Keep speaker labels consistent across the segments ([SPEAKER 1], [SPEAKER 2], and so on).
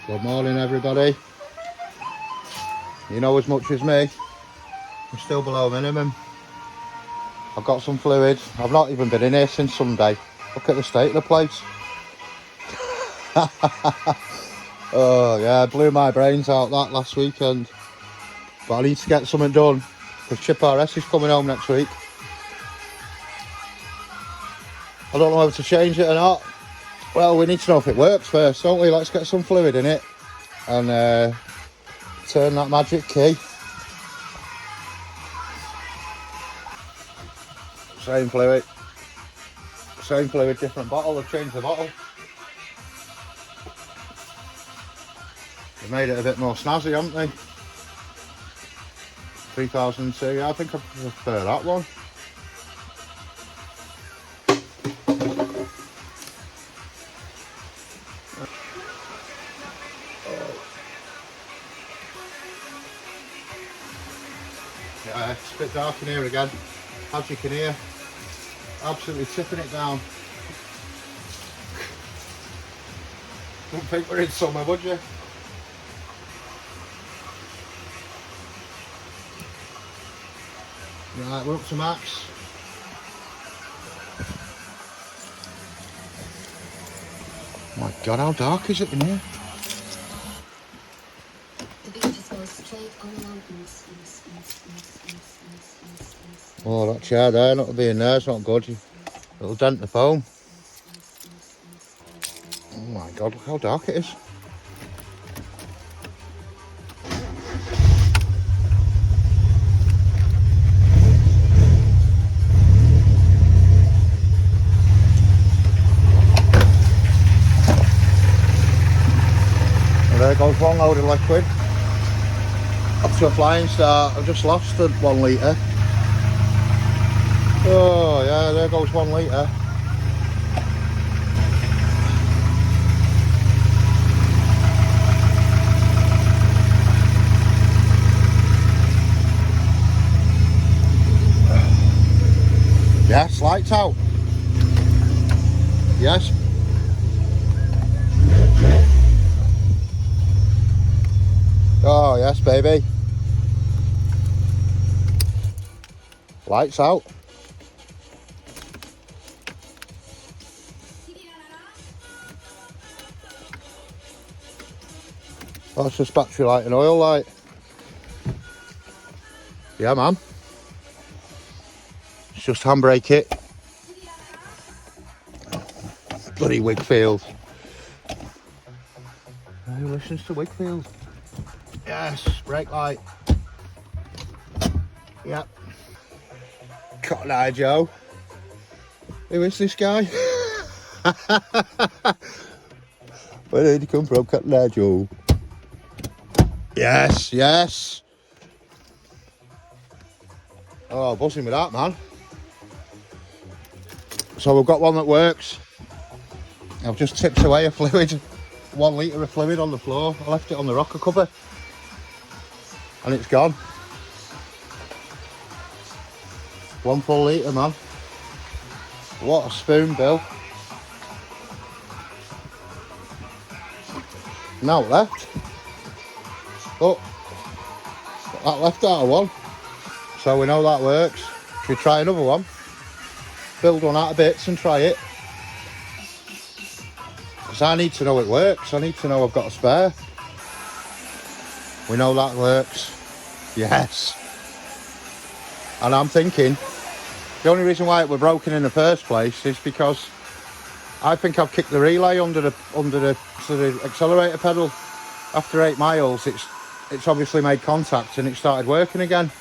[SPEAKER 1] Good morning, everybody. You know as much as me, I'm still below minimum. I've got some fluid. I've not even been in here since Sunday. Look at the state of the place. Oh yeah, I blew my brains out that last weekend. But I need to get something done because Chip RS is coming home next week. I don't know whether to change it or not. Well, we need to know if it works first, don't we? Let's get some fluid in it and turn that magic key. Same fluid, different bottle. They've changed the bottle. They made it a bit more snazzy, haven't they? 3002, yeah, I think I prefer that one. Yeah, it's a bit dark in here again, as you can hear. Absolutely tipping it down. Don't think we're in summer, would you? Right, we're up to max. Oh my god, how dark is it in here?
[SPEAKER 2] The beach just goes straight on the mountains.
[SPEAKER 1] Oh, that chair there, not being there, it's not good. It'll dent the foam. Oh my god, look how dark it is. Well, there goes one load of liquid. Up to a flying start. I've just lost the 1 litre. Oh yeah, there goes 1 litre. Yes, lights out. Yes. Oh yes, baby. Lights out. Oh, it's just battery light and oil light. Yeah, man. It's just handbrake kit. Bloody Wigfield. Who listens to Wigfield? Yes, brake light. Yep. Cotton Eye Joe. Who is this guy? Where did he come from? Cotton Eye Joe. Yes, yes. Oh, buzzing with that, man. So we've got one that works. I've just tipped away a fluid, 1 litre of fluid on the floor. I left it on the rocker cover and it's gone. 1 full litre, man. What a spoon, Bill. Now left. Oh, that left out of 1. So we know that works. Should we try another one? Build one out of bits and try it. Because I need to know it works. I need to know I've got a spare. We know that works. Yes. And I'm thinking, the only reason why it were broken in the first place is because I think I've kicked the relay under the sort of accelerator pedal. After 8 miles, it's obviously made contact and it started working again.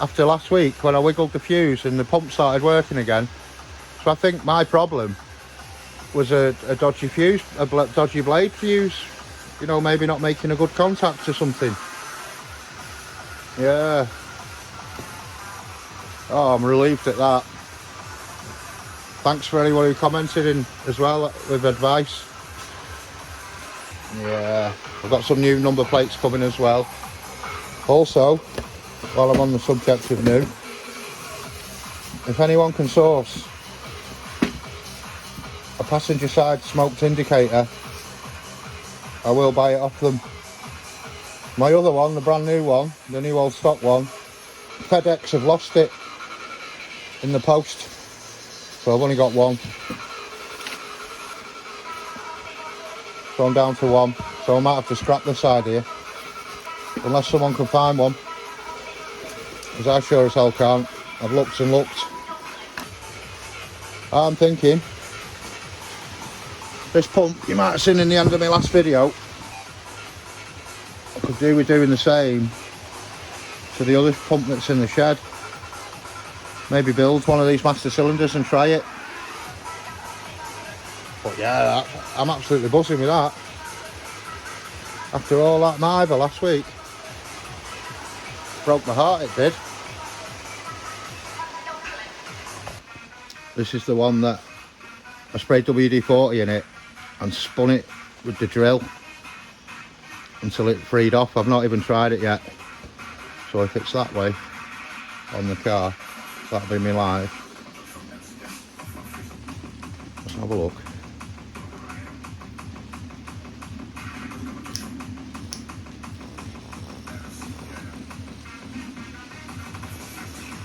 [SPEAKER 1] After last week when I wiggled the fuse and the pump started working again. So I think my problem was a dodgy fuse, a dodgy blade fuse. You know, maybe not making a good contact or something. Yeah. Oh, I'm relieved at that. Thanks for anyone who commented in as well with advice. Yeah, I've got some new number plates coming as well. Also, while I'm on the subject of new, if anyone can source a passenger side smoked indicator I will buy it off them. My other one, the brand new one, the new old stock one, FedEx have lost it in the post, so I've only got one. So I'm down to one, so I might have to scrap this idea, unless someone can find one, because I sure as hell can't. I've looked and looked. I'm thinking, this pump, you might have seen in the end of my last video, I could do with doing the same to the other pump that's in the shed. Maybe build one of these master cylinders and try it. But yeah, I'm absolutely buzzing with that. After all that mither last week. Broke my heart, it did. This is the one that I sprayed WD-40 in it and spun it with the drill until it freed off. I've not even tried it yet. So if it's that way on the car, that'll be me live. Let's have a look.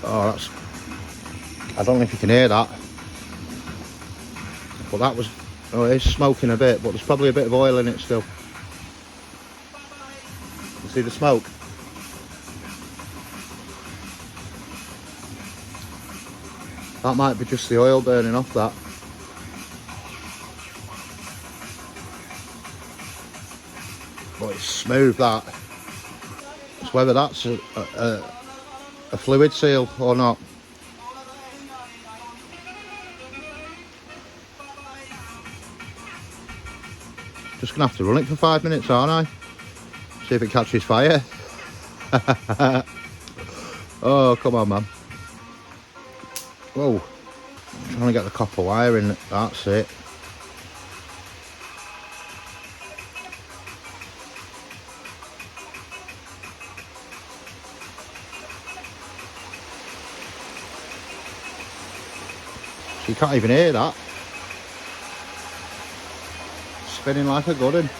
[SPEAKER 1] Oh, that's... I don't know if you can hear that. But that was... Oh, it is smoking a bit, but there's probably a bit of oil in it still. You see the smoke? That might be just the oil burning off that. But it's smooth, that. It's whether that's a fluid seal or not. Just gonna have to run it for 5 minutes, aren't I? See if it catches fire. Oh, come on, man. Whoa. I'm trying to get the copper wire in. That's it. So you can't even hear that. Spinning like a good one.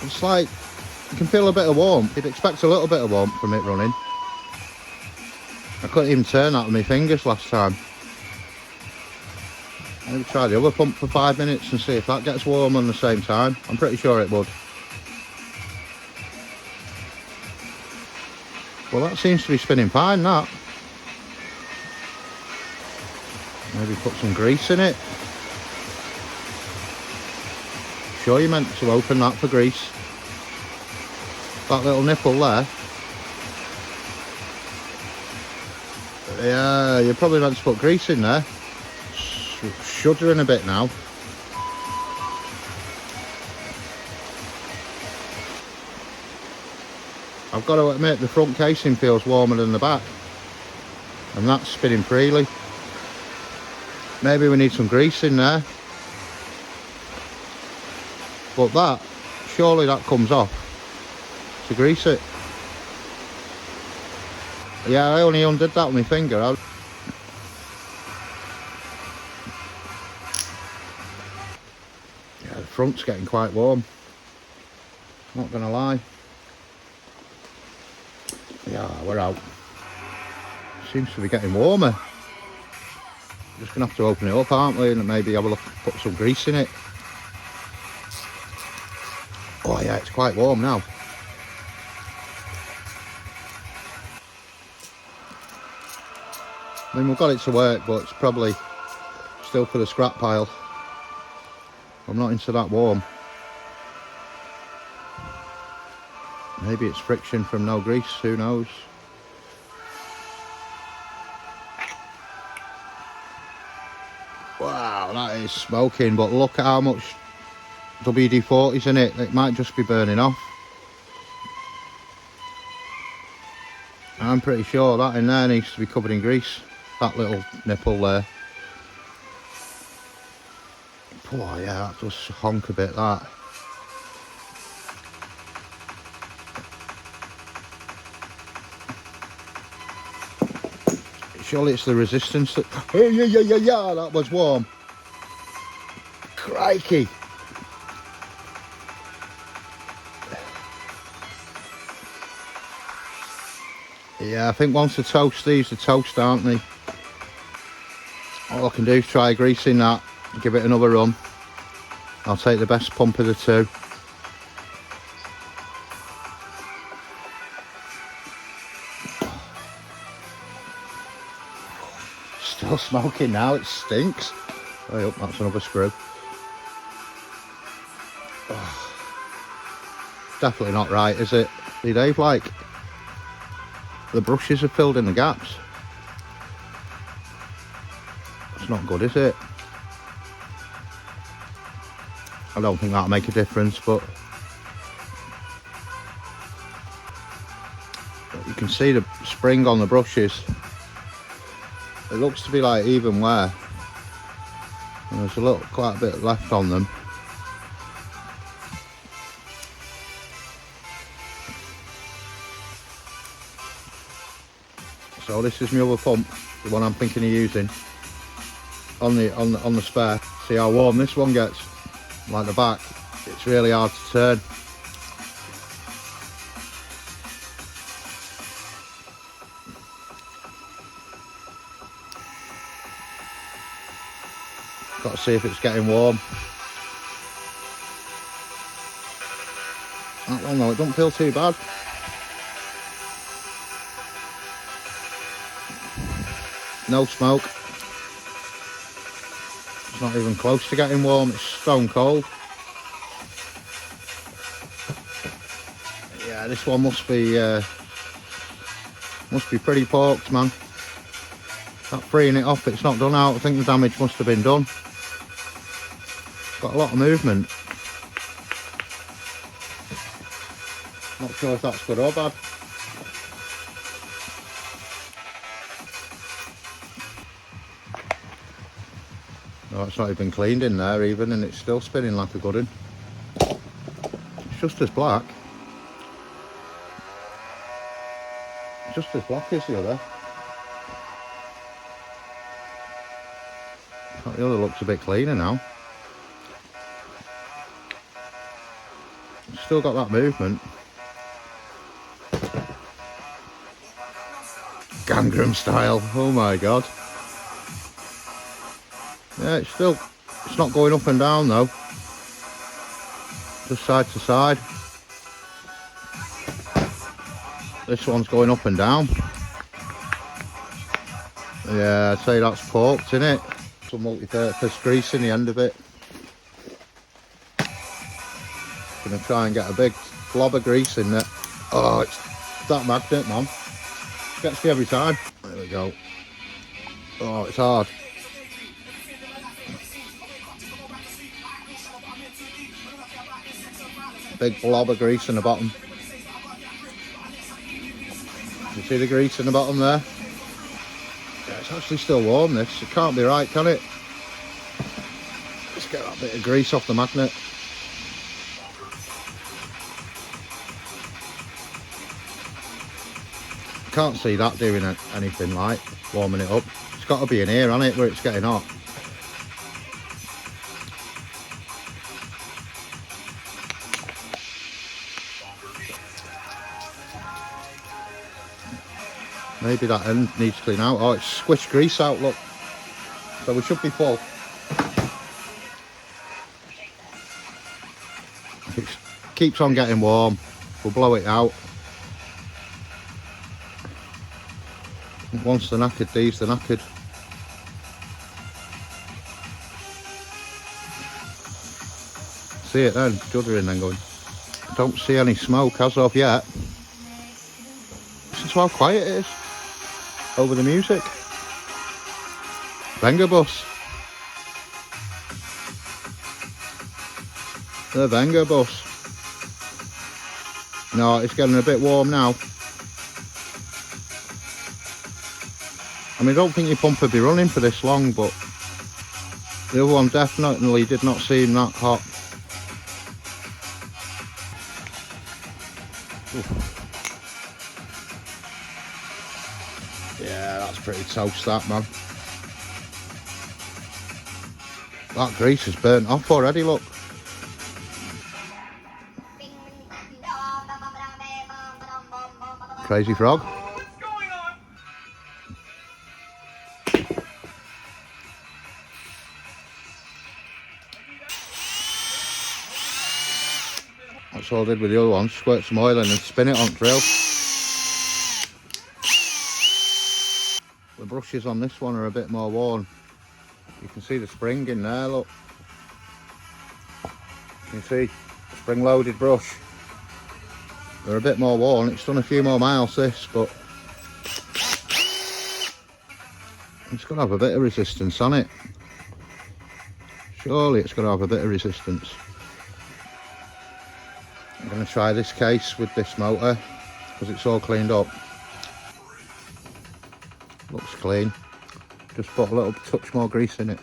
[SPEAKER 1] It's like, you can feel a bit of warmth. You'd expect a little bit of warmth from it running. I couldn't even turn that with my fingers last time. Maybe try the other pump for 5 minutes and see if that gets warm on the same time. I'm pretty sure it would. Well, that seems to be spinning fine, that. Maybe put some grease in it. Sure, you meant to open that for grease. That little nipple there. Yeah, you're probably meant to put grease in there. Shuddering a bit now. I've got to admit, the front casing feels warmer than the back. And that's spinning freely. Maybe we need some grease in there. But that, surely that comes off to grease it. Yeah, I only undid that with my finger. Yeah, the front's getting quite warm. Not gonna lie. Yeah, we're out. Seems to be getting warmer. Just gonna have to open it up, aren't we? And maybe have a look, put some grease in it. Oh yeah, it's quite warm now. I mean, we've got it to work, but it's probably still for the scrap pile. I'm not into that warm. Maybe it's friction from no grease, who knows? Wow, that is smoking, but look at how much WD-40's in it. It might just be burning off. I'm pretty sure that in there needs to be covered in grease. That little nipple there. Oh yeah, that does honk a bit, that. Surely it's the resistance that... Yeah, that was warm. Crikey. Yeah, I think once these are toast, aren't they? All I can do is try greasing that, give it another run. I'll take the best pump of the two. Still smoking now, it stinks. Oh, yep, that's another screw. Oh, definitely not right, is it? See, Dave, like, the brushes are filled in the gaps. It's not good, is it? I don't think that'll make a difference, but you can see the spring on the brushes. It looks to be like even wear. And there's quite a bit left on them. So this is my other pump, the one I'm thinking of using on the spare. See how warm this one gets. Like the back, it's really hard to turn. Got to see if it's getting warm. That one though, it don't feel too bad. No smoke. It's not even close to getting warm, it's stone cold. Yeah, this one must be pretty porked, man. That freeing it off, it's not done out. I think the damage must have been done. Got a lot of movement. Not sure if that's good or bad. No, it's not even cleaned in there even, and it's still spinning like a good one. It's just as black. It's just as black as the other. The other looks a bit cleaner now. Still got that movement. Gangram style, oh my god. Yeah, it's not going up and down though. Just side to side. This one's going up and down. Yeah, I'd say that's porked, isn't it? Some multi-purpose grease in the end of it. Gonna try and get a big blob of grease in there. Oh, it's that magnet, man. Gets me every time. There we go. Oh, it's hard. Big blob of grease in the bottom. You see the grease in the bottom there? Yeah, it's actually still warm, this. It can't be right, can it? Let's get that bit of grease off the magnet. Can't see that doing anything like warming it up. It's got to be in here, hasn't it, where it's getting hot. Maybe that end needs clean out. Oh, it's squished grease out, look. So we should be full. If it keeps on getting warm, we'll blow it out. Once they're knackered, these are knackered. See it then, juddering then going. Don't see any smoke as of yet. This is how quiet it is over the music. Venga bus. The Venga bus. No, it's getting a bit warm now. I mean, I don't think your pump would be running for this long, but the other one definitely did not seem that hot. Oof. Yeah, that's pretty toast, that, man. That grease is burnt off already, look. Crazy frog. That's all I did with the other one. Squirt some oil in and spin it on drill. The brushes on this one are a bit more worn. You can see the spring in there, look. You can see spring loaded brush. They're a bit more worn. It's done a few more miles this, but it's got to have a bit of resistance on it. Surely it's got to have a bit of resistance. I'm going to try this case with this motor because it's all cleaned up. Looks clean. Just put a little touch more grease in it.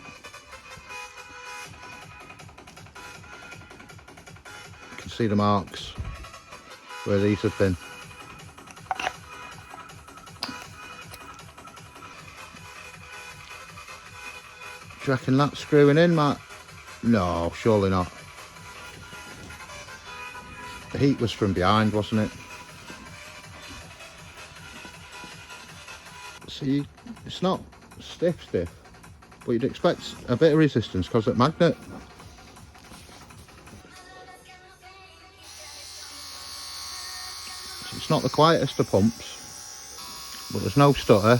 [SPEAKER 1] You can see the marks where these have been. Do you reckon that's screwing in, Matt? No, surely not. The heat was from behind, wasn't it? See, it's not stiff, but you'd expect a bit of resistance because of the magnet. It's not the quietest of pumps, but there's no stutter.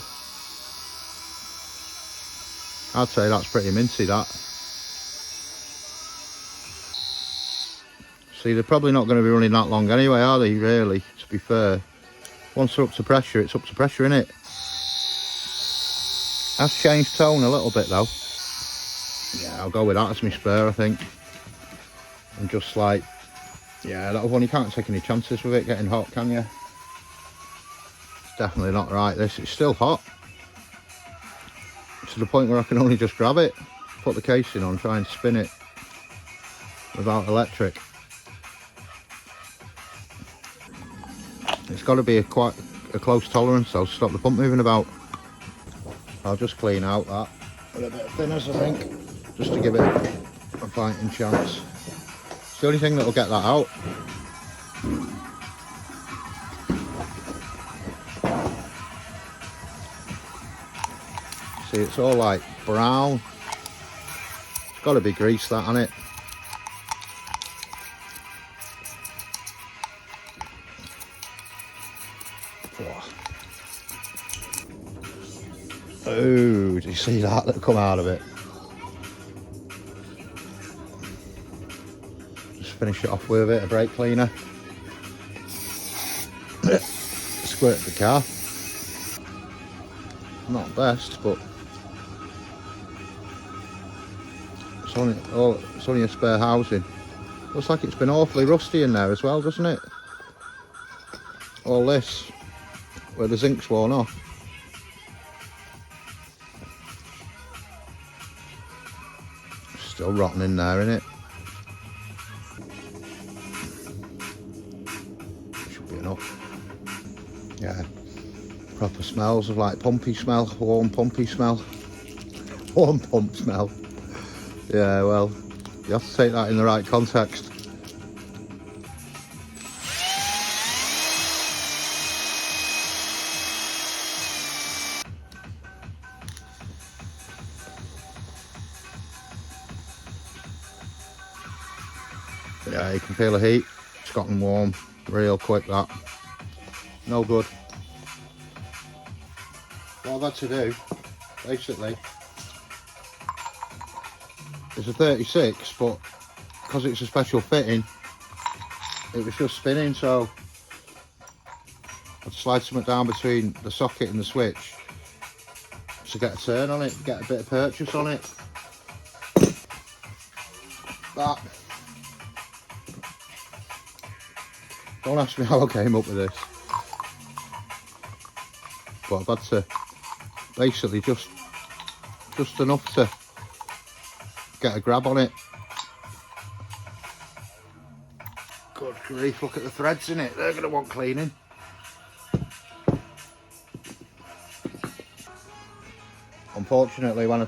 [SPEAKER 1] I'd say that's pretty minty, that. See, they're probably not going to be running that long anyway, are they, really, to be fair? Once they're up to pressure, it's up to pressure, innit? Has changed tone a little bit, though. Yeah, I'll go with that as my spur, I think. And just like, yeah, that one, you can't take any chances with it getting hot, can you? It's definitely not right, this. It's still hot. To the point where I can only just grab it, put the casing on, try and spin it without electric. It's got to be quite a close tolerance though to stop the pump moving about. I'll just clean out that with a bit of thinners, I think, just to give it a fighting chance. It's the only thing that will get that out. See, it's all like brown. It's got to be grease, that, hasn't it? Oh, do you see that come out of it? Just finish it off with a bit of brake cleaner. Squirt the car. Not best, but it's only a spare housing. Looks like it's been awfully rusty in there as well, doesn't it? All this, where the zinc's worn off. Still rotten in there, isn't it? Should be enough. Yeah. Proper smells of like pumpy smell, warm pumpy smell. Warm pump smell. Yeah, well, you have to take that in the right context. Yeah, you can feel the heat. It's gotten warm real quick, that. No good. What I've had to do, basically, is a 36, but because it's a special fitting, it was just spinning, so I'd slide something down between the socket and the switch to get a turn on it, get a bit of purchase on it. That. Don't ask me how I came up with this, but I've had to basically just enough to get a grab on it. Good grief, look at the threads in it, they're going to want cleaning. Unfortunately, when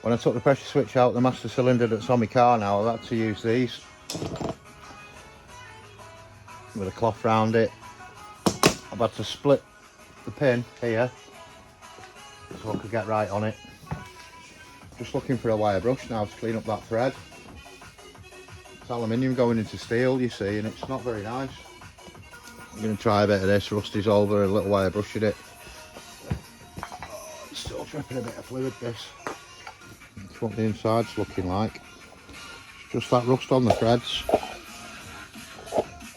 [SPEAKER 1] when I took the pressure switch out the master cylinder that's on my car now, I've had to use these with a cloth round it. I've had to split the pin here so I could get right on it. Just looking for a wire brush now to clean up that thread. It's aluminium going into steel, you see, and it's not very nice. I'm going to try a bit of this, Rusty's over, a little wire brush in it. Oh, it's still dripping a bit of fluid, this. That's what the inside's looking like. It's just that rust on the threads.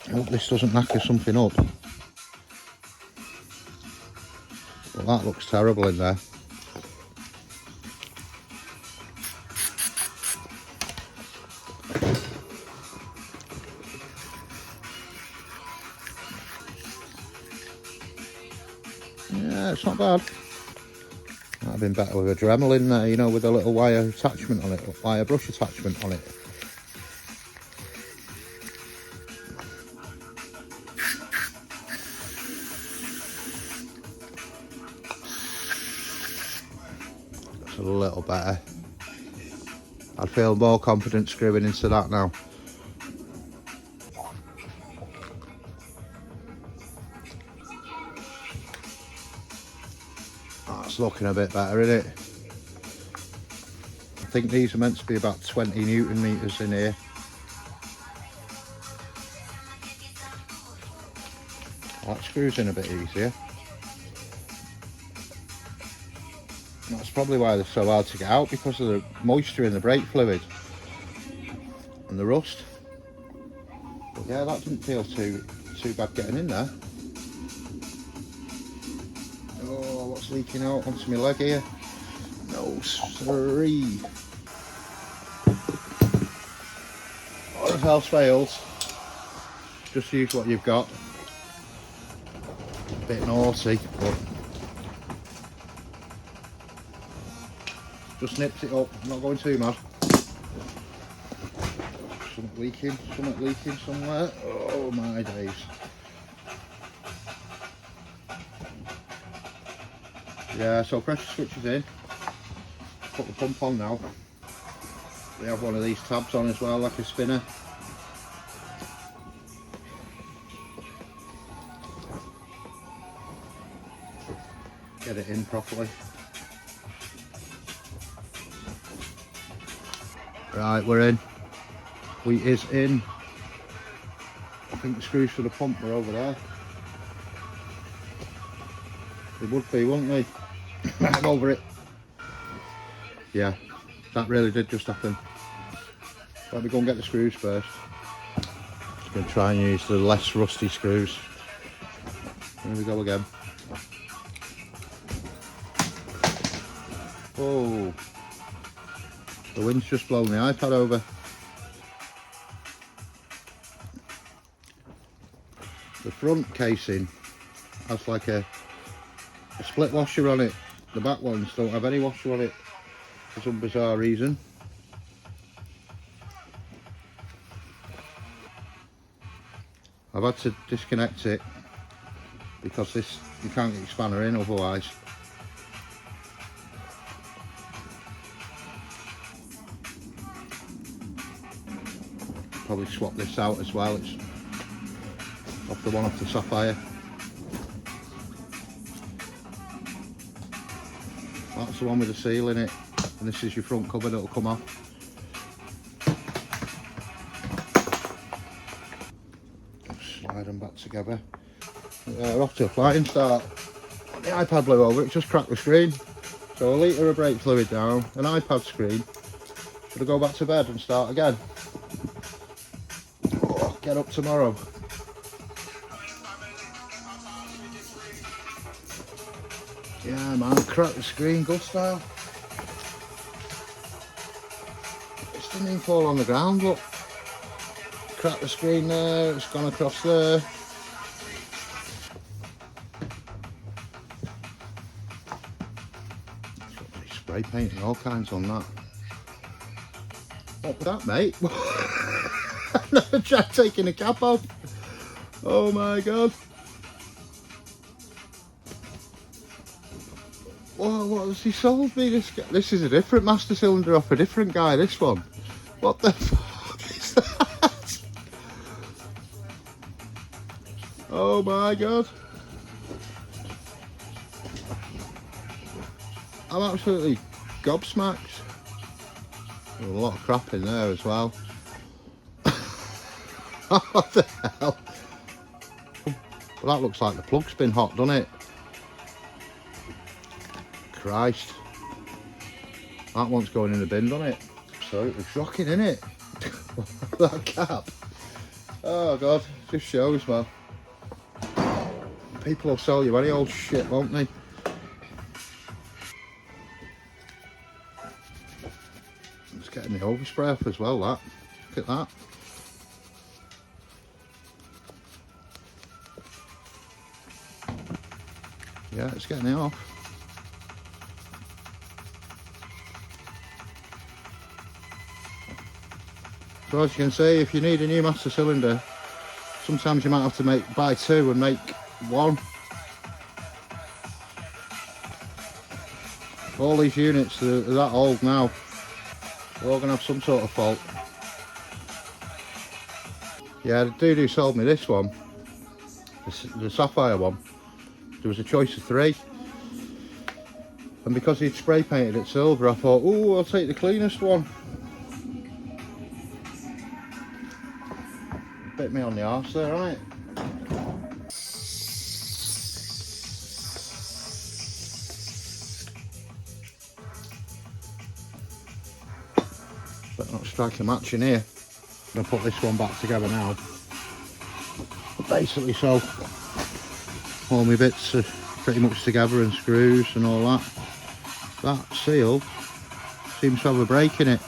[SPEAKER 1] I hope this doesn't knacker something up. But that looks terrible in there. Yeah, it's not bad. Might have been better with a Dremel in there, you know, with a little wire attachment on it, wire brush attachment on it. It's a little better. I'd feel more confident screwing into that now. That's looking a bit better, isn't it? I think these are meant to be about 20 Newton meters in here. That screws in a bit easier. That's probably why they're so hard to get out, because of the moisture in the brake fluid and the rust. But yeah, that didn't feel too bad getting in there. Oh, what's leaking out onto my leg here? No, sorry. Or if else fails, just use what you've got. A bit naughty, but just nips it up, I'm not going too mad. Something leaking somewhere. Oh my days. Yeah, so pressure switch is in. Put the pump on now. We have one of these tabs on as well, like a spinner. Get it in properly. Right, we're in. Wheat is in. I think the screws for the pump are over there. They would be, wouldn't they? I'm over it. Yeah, that really did just happen. Let me go and get the screws first. Just going to try and use the less rusty screws. Here we go again. Oh, the wind's just blown the iPad over. The front casing has like a split washer on it. The back ones don't have any washer on it for some bizarre reason. I've had to disconnect it because this, you can't get your spanner in otherwise. Probably swap this out as well. It's off the one off the Sapphire. That's the one with the seal in it, and this is your front cover that'll come off. Slide them back together. We're off to a flying start. The iPad blew over, it just cracked the screen. So a litre of brake fluid down, an iPad screen. Should I go back to bed and start again? Oh, get up tomorrow. Yeah man, crack the screen, good style. It didn't even fall on the ground, look. Crack the screen there, it's gone across there. Spray painting all kinds on that. What was that, mate? I've never tried taking the cap off. Oh my god. What has he sold me? This is a different master cylinder off a different guy, this one. What the fuck is that? Oh my god. I'm absolutely gobsmacked. There's a lot of crap in there as well. What the hell? Well, that looks like the plug's been hot, doesn't it? Christ. That one's going in the bin, doesn't it? Absolutely shocking, isn't it? That cap. Oh god, just shows, man. People will sell you any old shit, won't they? It's getting the overspray off as well, that. Look at that. Yeah, it's getting it off. So as you can see, if you need a new master cylinder, sometimes you might have to buy two and make one. All these units are that old now. They're all going to have some sort of fault. Yeah, the dude who sold me this one, the sapphire one, there was a choice of 3. And because he'd spray painted it silver, I thought, oh, I'll take the cleanest one. Bit me on the arse there, right? Better not strike a match in here. I'm going to put this one back together now. Basically, so all my bits are pretty much together and screws and all that. That seal seems to have a break in it.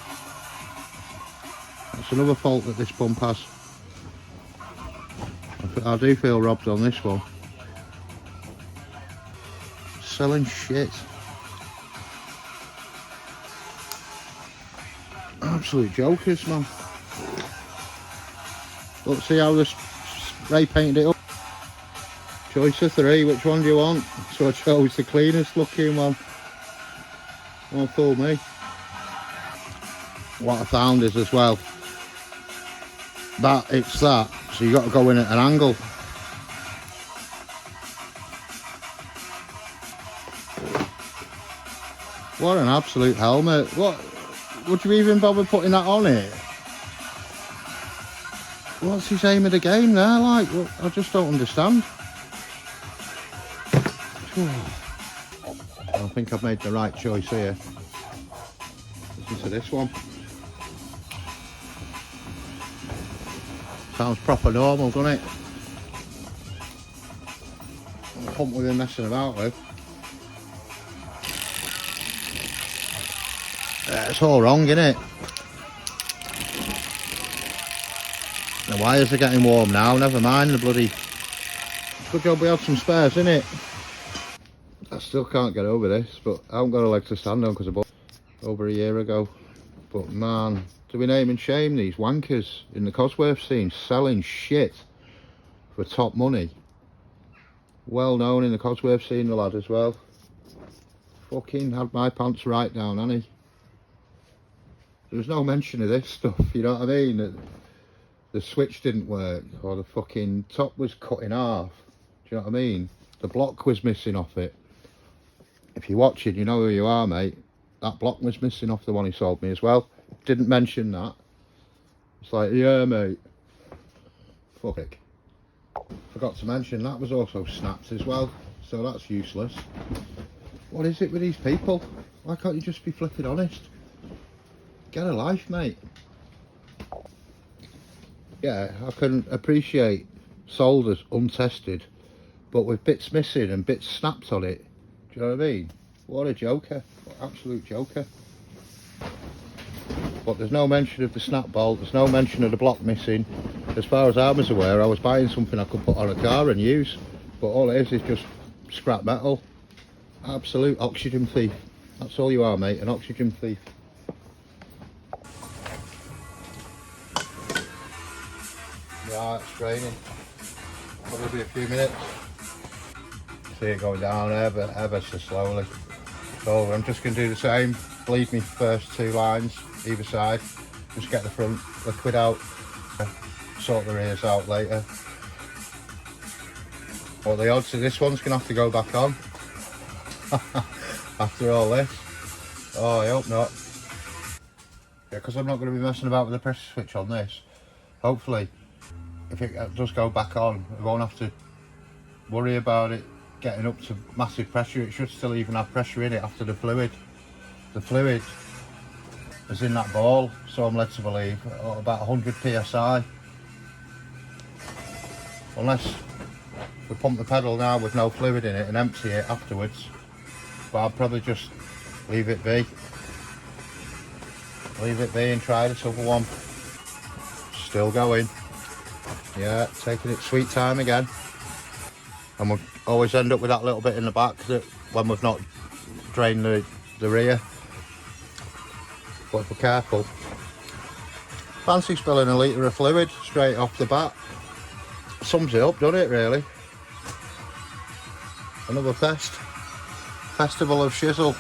[SPEAKER 1] That's another fault that this pump has. I do feel robbed on this one. Selling shit. Absolute jokers, man. Look, see how this spray painted it up. Choice of 3, which one do you want? So I chose the cleanest looking one. Won't fool me. What I found is as well, that it's that, so you got to go in at an angle. What an absolute helmet. What would you even bother putting that on it? What's his aim of the game there, like? I just don't understand. I think I've made the right choice here. Listen to this one. Sounds proper normal, doesn't it? The pump we've been messing about with. It's all wrong, isn't it? The wires are getting warm now, never mind the bloody... Good job we had some spares, isn't it? I still can't get over this, but I haven't got a leg to stand on because I bought it over a year ago. But man, do we name and shame these wankers in the Cosworth scene selling shit for top money? Well known in the Cosworth scene, the lad as well. Fucking had my pants right down, hasn't he? There was no mention of this stuff, you know what I mean? The switch didn't work, or the fucking top was cut in half. Do you know what I mean? The block was missing off it. If you're watching, you know who you are, mate. That block was missing off the one he sold me as well. Didn't mention that. It's like, yeah, mate. Fuck it. Forgot to mention that was also snapped as well. So that's useless. What is it with these people? Why can't you just be flipping honest? Get a life, mate. Yeah, I can appreciate solders untested, but with bits missing and bits snapped on it, do you know what I mean? What a joker, what absolute joker. But there's no mention of the snap bolt, there's no mention of the block missing. As far as I was aware, I was buying something I could put on a car and use, but all it is just scrap metal. Absolute oxygen thief. That's all you are, mate, an oxygen thief. Yeah, it's draining. Probably be a few minutes. See it going down ever so slowly. So I'm just going to do the same, bleed me first 2 lines either side, just get the front liquid out, sort the rears out later. What the odds of this one's going to have to go back on after all this? Oh, I hope not. Yeah, because I'm not going to be messing about with the pressure switch on this. Hopefully, if it does go back on, I won't have to worry about it getting up to massive pressure. It should still even have pressure in it after the fluid. The fluid is in that ball, so I'm led to believe, about 100 psi. Unless we pump the pedal now with no fluid in it and empty it afterwards. But I'll probably just leave it be. Leave it be and try this other one. Still going. Yeah, taking its sweet time again. And we'll always end up with that little bit in the back that when we've not drained the rear. But if we're careful. Fancy spilling a litre of fluid straight off the bat. Sums it up, doesn't it, really? Another festival of shizzle.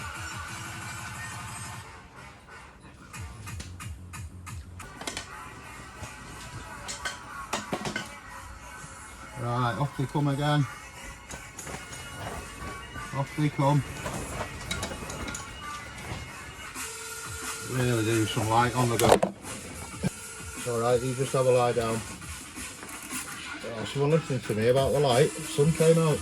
[SPEAKER 1] Right, off they come again. Off they come. Really do some light on the go. It's alright, you just have a lie down. Oh, someone listening to me about the light, the sun came out.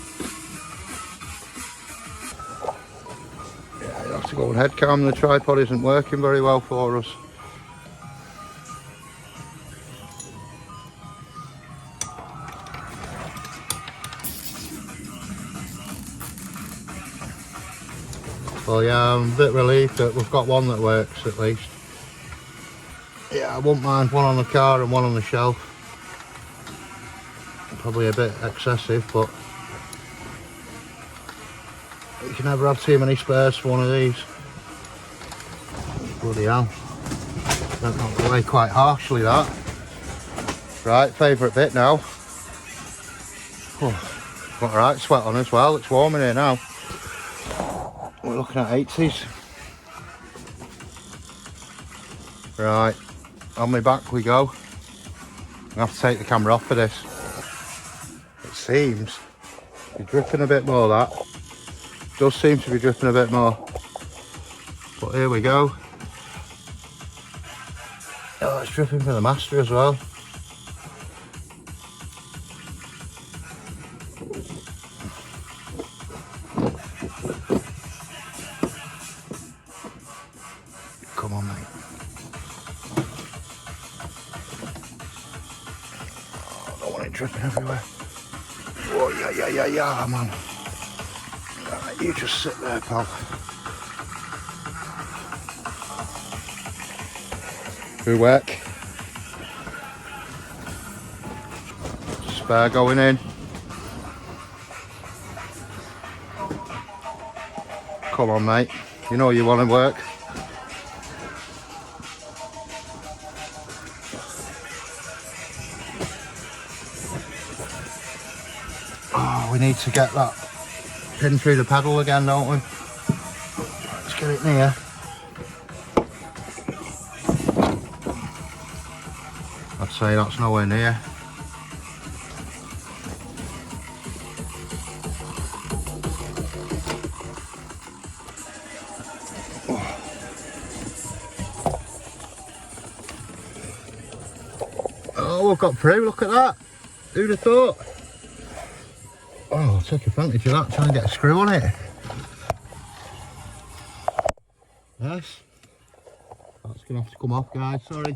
[SPEAKER 1] Yeah, you have to go on head cam, the tripod isn't working very well for us. Well, yeah, I'm a bit relieved that we've got one that works at least. Yeah, I wouldn't mind one on the car and one on the shelf. Probably a bit excessive, but you can never have too many spares for one of these. Bloody hell. Went that away quite harshly, that. Right, favourite bit now. Oh, got a right sweat on as well, it's warm in here now. We're looking at 80s. Right, on my back we go. I have to take the camera off for this. It seems to be dripping a bit more, that. Does seem to be dripping a bit more. But here we go. Oh, it's dripping for the master as well. Come on, mate. Oh, I don't want it dripping everywhere. Oh, yeah, man. Right, you just sit there, pal. Good work. Spare going in. Come on, mate. You know you want to work. Oh, we need to get that pin through the pedal again, don't we? Let's get it near. I'd say that's nowhere near. Oh, we've got through, look at that. Who'd have thought? Oh, I'll take advantage of that, try and get a screw on it. Yes. That's going to have to come off, guys, sorry.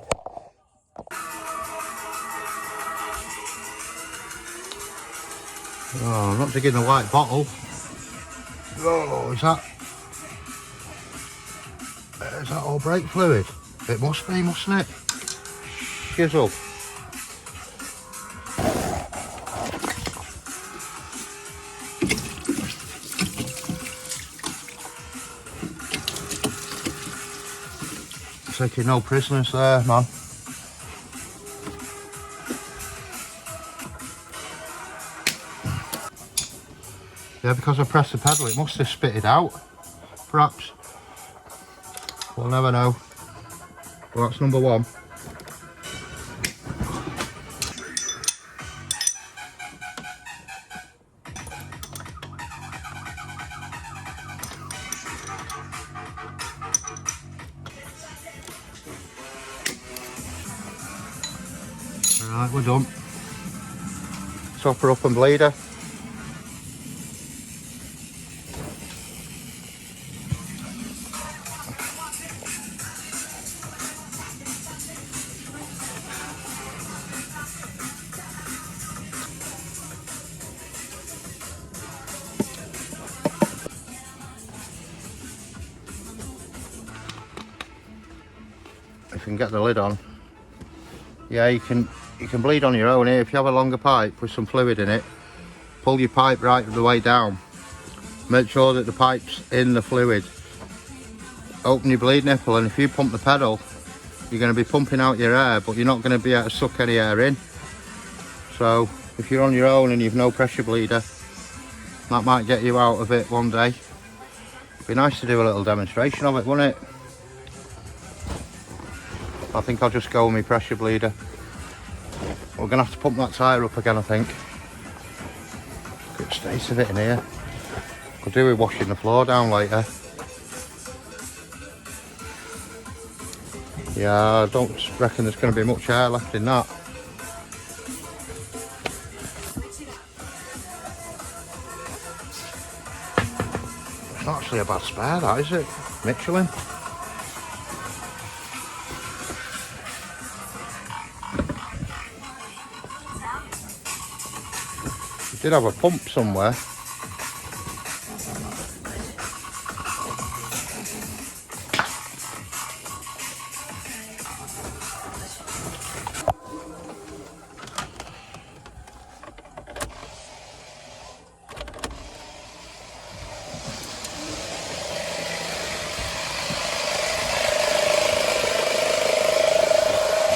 [SPEAKER 1] Oh, I'm not digging the white bottle. Oh, is that all brake fluid? It must be, mustn't it? Shizzle. Taking no prisoners there, man. Yeah, because I pressed the pedal, it must have spit it out. perhaps. We'll never know. Well, that's number one. Right, we're done. Topper up and bleeder. If you can get the lid on. Yeah, you can bleed on your own here. If you have a longer pipe with some fluid in it, pull your pipe right the way down. Make sure that the pipe's in the fluid. Open your bleed nipple, and if you pump the pedal, you're going to be pumping out your air, but you're not going to be able to suck any air in. So if you're on your own and you've no pressure bleeder, that might get you out of it one day. Be nice to do a little demonstration of it, wouldn't it? I think I'll just go with my pressure bleeder. We're going to have to pump that tyre up again, I think. Look at the state of it in here. Could do with washing the floor down later. Yeah, I don't reckon there's going to be much air left in that. It's not actually a bad spare, that, is it? Michelin. Did have a pump somewhere.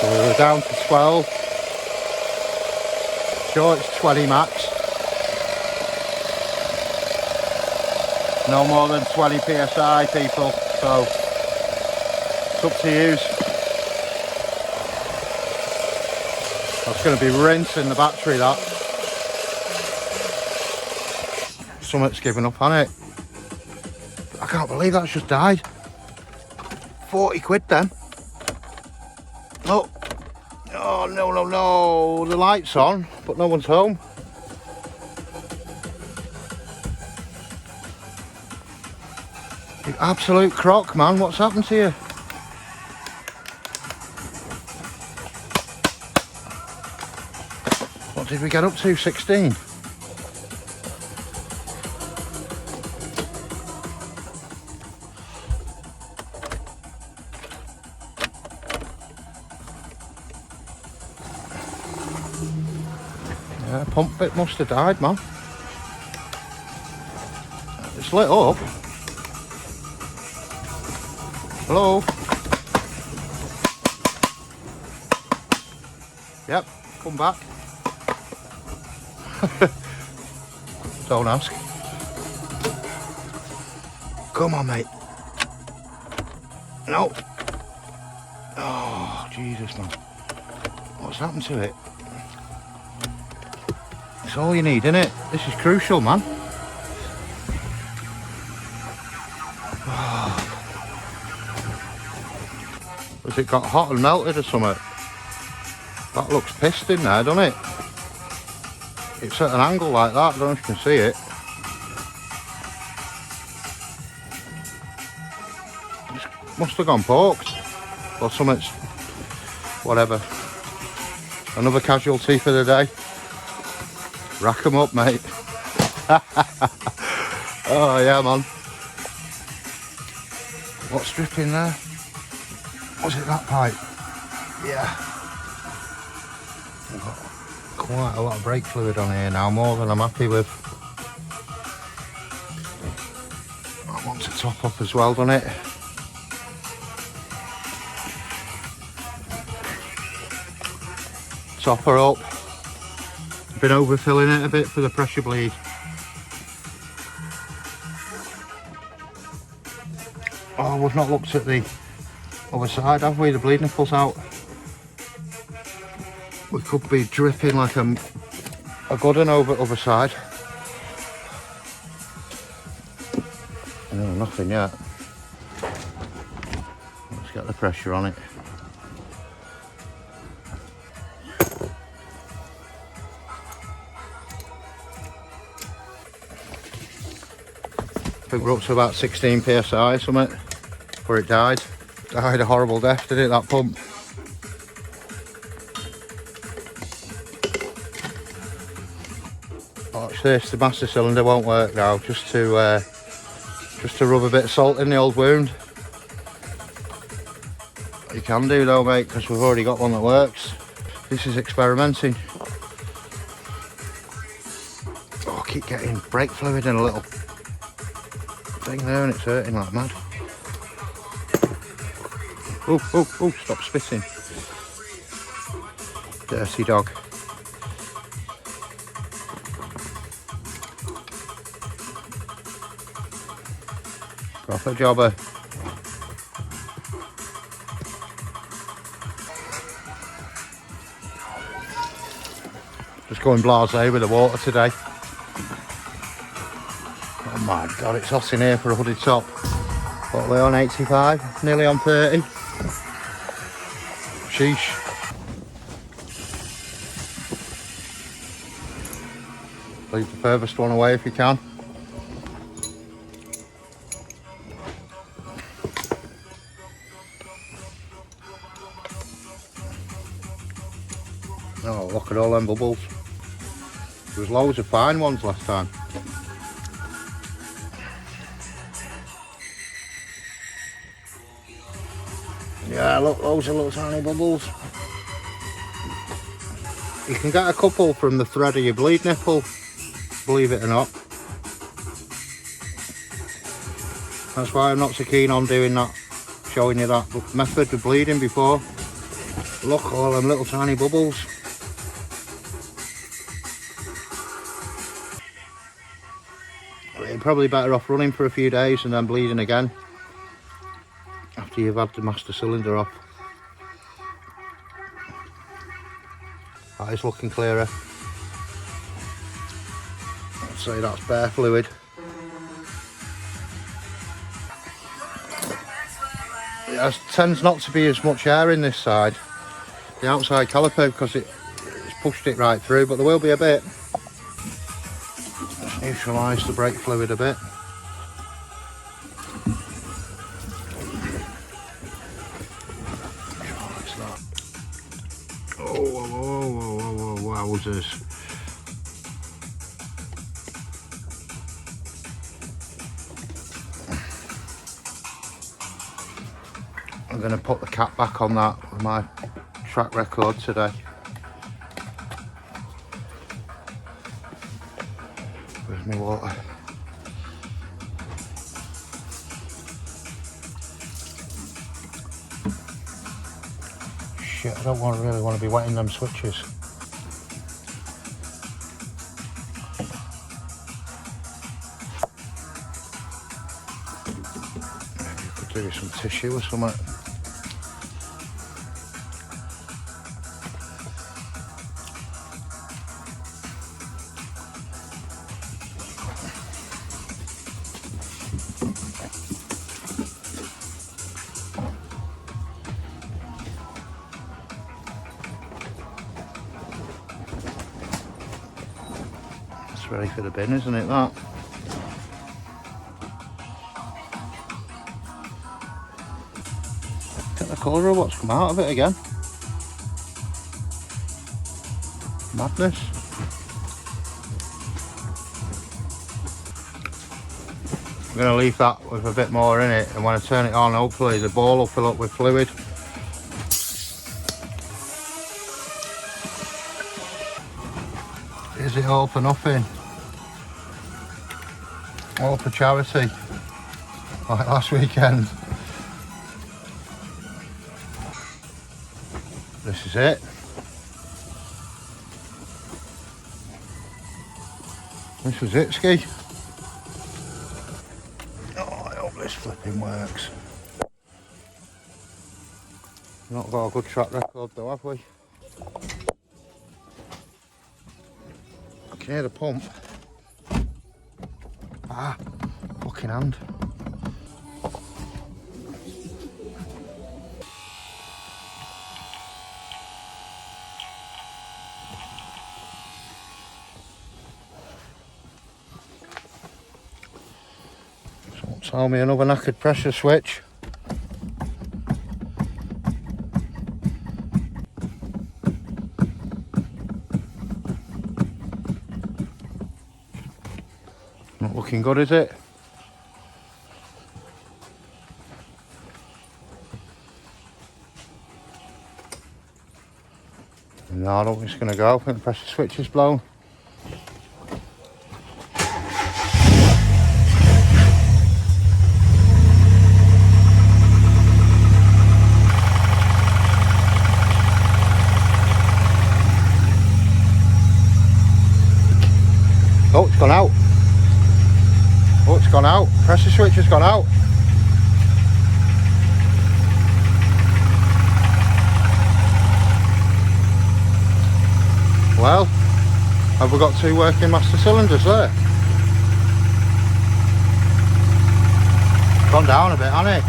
[SPEAKER 1] So we were down to 12. Sure, it's 20 max. No more than 20 psi, people, so it's up to you. That's going to be rinsing the battery, that. Something's given up on it. I can't believe that's just died. 40 quid then. Oh, oh no, no, no, the light's on, but no one's home. You absolute crock, man. What's happened to you? What did we get up to? 16? Yeah, pump bit must have died, man. It's lit up. Hello? Yep, come back. Don't ask. Come on, mate. No. Oh, Jesus, man. What's happened to it? It's all you need, isn't it? This is crucial, man. Has it got hot and melted or something? That looks pissed in there, doesn't it? It's at an angle like that, I don't know if you can see it. It must have gone poked. Or something's... whatever. Another casualty for the day. Rack 'em up, mate. Oh yeah, man. What's dripping there? Was it that pipe? Yeah. We've got quite a lot of brake fluid on here now, more than I'm happy with. I want to top up as well, doesn't it? Top her up. Been overfilling it a bit for the pressure bleed. Oh, we've not looked at the other side, have we? The bleed nipple's out. We could be dripping like a good one over other side. No, nothing yet. Let's get the pressure on it. I think we're up to about 16 psi something where it died. Died a horrible death, did it, that pump? Watch this, the master cylinder won't work now, just to rub a bit of salt in the old wound. You can do though, mate, because we've already got one that works. This is experimenting. Oh, I keep getting brake fluid in a little thing there and it's hurting like mad. Oh, stop spitting. Dirty dog. Proper jobber. Just going blasé with the water today. Oh my god, it's hot in here for a hooded top. What are we on, 85? Nearly on 30? Sheesh. Leave the furthest one away if you can. Oh, look at all them bubbles. There was loads of fine ones last time. Yeah, look, loads of little tiny bubbles. You can get a couple from the thread of your bleed nipple, believe it or not. That's why I'm not so keen on doing that, showing you that method of bleeding before. Look, all them little tiny bubbles. You're probably better off running for a few days and then bleeding again after you've had the master cylinder off. That is looking clearer. I'd say that's bare fluid. There tends not to be as much air in this side, the outside caliper, because it's pushed it right through, but there will be a bit. Just neutralise the brake fluid a bit. Oh, wowzers. I'm going to put the cap back on that with my track record today. Where's my water? Shit, I don't really want to be wetting them switches. Maybe you could do some tissue or something. Ready for the bin, isn't it, that? Get the colour of what's come out of it again. Madness. I'm going to leave that with a bit more in it, and when I turn it on, hopefully the ball will fill up with fluid. Is it all for nothing? All for charity, like last weekend. This is it. This was it, Ski. Oh, I hope this flipping works. Not got a good track record though, have we? I can hear the pump. Ah, fucking hand. Someone tell me another knackered pressure switch. Not looking good, is it? No, I don't think it's going to go. I think the pressure switch is blown. Oh, it's gone out. Oh, it's gone out. Pressure switch has gone out. Well, have we got two working master cylinders there? Gone down a bit, hasn't it?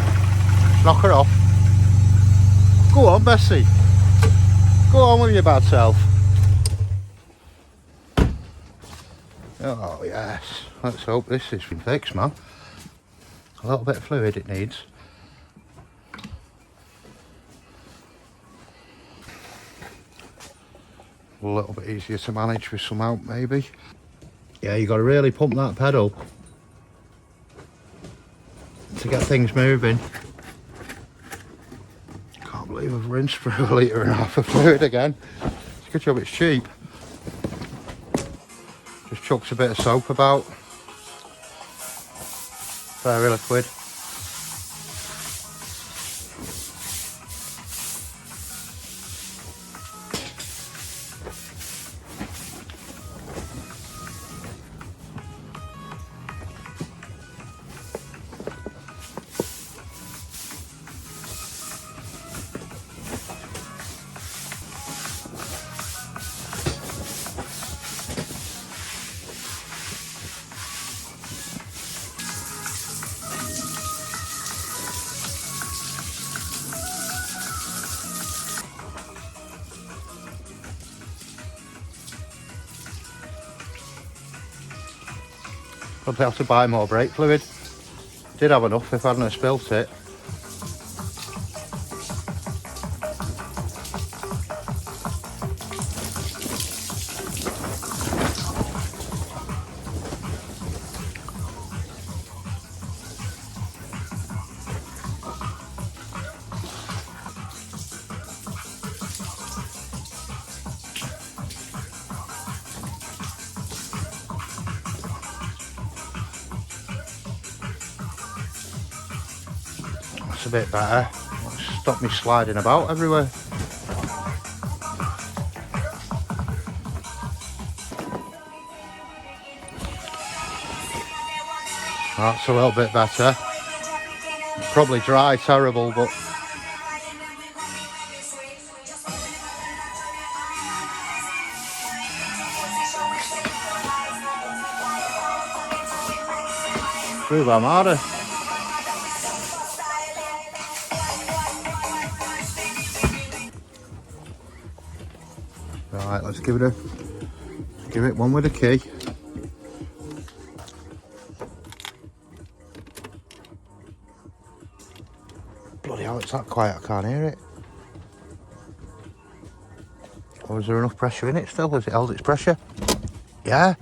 [SPEAKER 1] Let's knock her off. Go on, Bessie. Go on with your bad self. Oh, yes. Let's hope this has been fixed, man. A little bit of fluid it needs. A little bit easier to manage with some help, maybe. Yeah, you got to really pump that pedal to get things moving. Can't believe I've rinsed for a litre and a half of fluid again. It's a good job it's cheap. Just chucks a bit of soap about. Very liquid. Probably have to buy more brake fluid. Did have enough if I hadn't spilt it. That's a bit better. Stop me sliding about everywhere. That's a little bit better. Probably dry, terrible, but Groove Armada. Right, let's give it one with a key. Bloody hell, it's that quiet, I can't hear it. Or is there enough pressure in it still? Has it held its pressure? Yeah.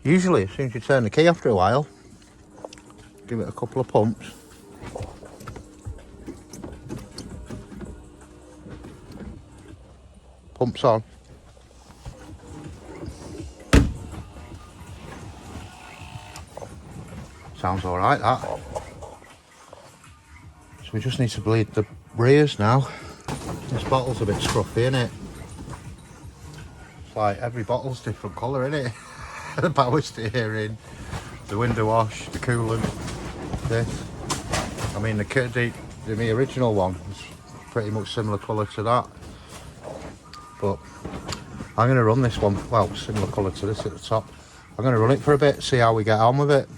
[SPEAKER 1] Usually, as soon as you turn the key after a while, give it a couple of pumps. Pumps on. Sounds alright, that. So we just need to bleed the rears now. This bottle's a bit scruffy, isn't it? It's like every bottle's different colour, isn't it? The power steering, the window wash, the coolant, this. I mean, the original one was pretty much similar colour to that. But I'm going to run this one, well, similar colour to this at the top. I'm going to run it for a bit, see how we get on with it.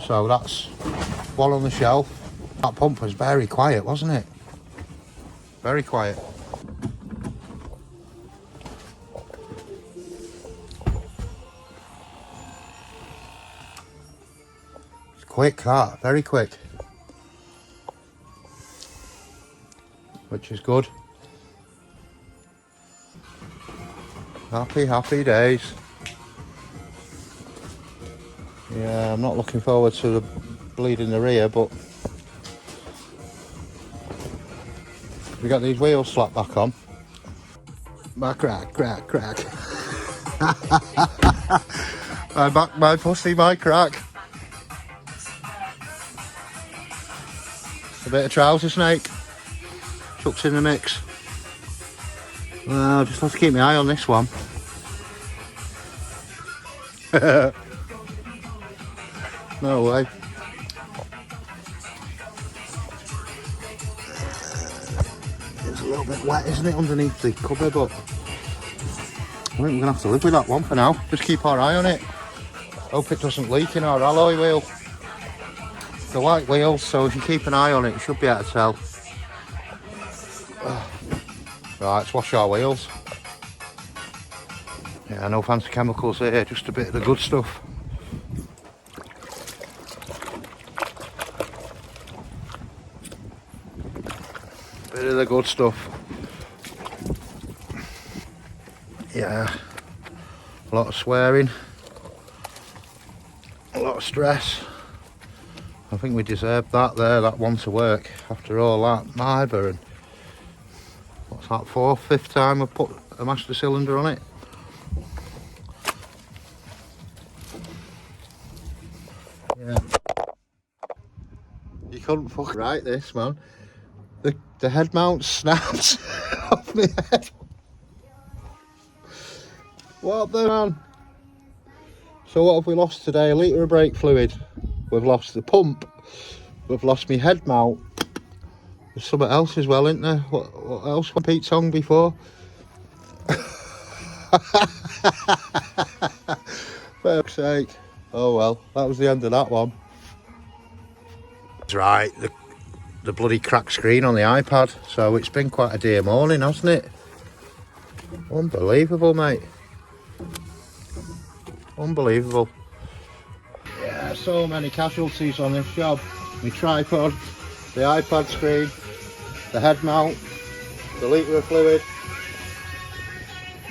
[SPEAKER 1] So that's one on the shelf. That pump was very quiet, wasn't it? Very quiet. It's quick, that, very quick. Which is good. Happy, happy days. Yeah, I'm not looking forward to the bleed in the rear, but we got these wheels slapped back on. My crack. My back, my pussy, my crack. A bit of trouser snake. Chucks in the mix. Well, just have to keep my eye on this one. No way. It's a little bit wet, isn't it, underneath the cover, but I think we're going to have to live with that one for now. Just keep our eye on it. Hope it doesn't leak in our alloy wheel. The white wheels, so if you keep an eye on it, you should be able to tell. Right, let's wash our wheels. Yeah, no fancy chemicals here, just a bit of the good stuff. Bit of the good stuff. Yeah, a lot of swearing, a lot of stress. I think we deserved that there, that one to work. After all that mither and what's that, fifth time I've put a master cylinder on it. Yeah. You couldn't fuck right this, man. The head mount snapped off my head. What the man? So what have we lost today? A litre of brake fluid. We've lost the pump. We've lost my head mount. There's something else as well, isn't there? What else was Pete's song before? For fuck's sake. Oh well, that was the end of that one. That's right, the bloody cracked screen on the iPad. So it's been quite a dear morning, hasn't it? Unbelievable, mate. Unbelievable. Yeah, so many casualties on this job. My tripod, the iPad screen, the head mount, the litre of fluid.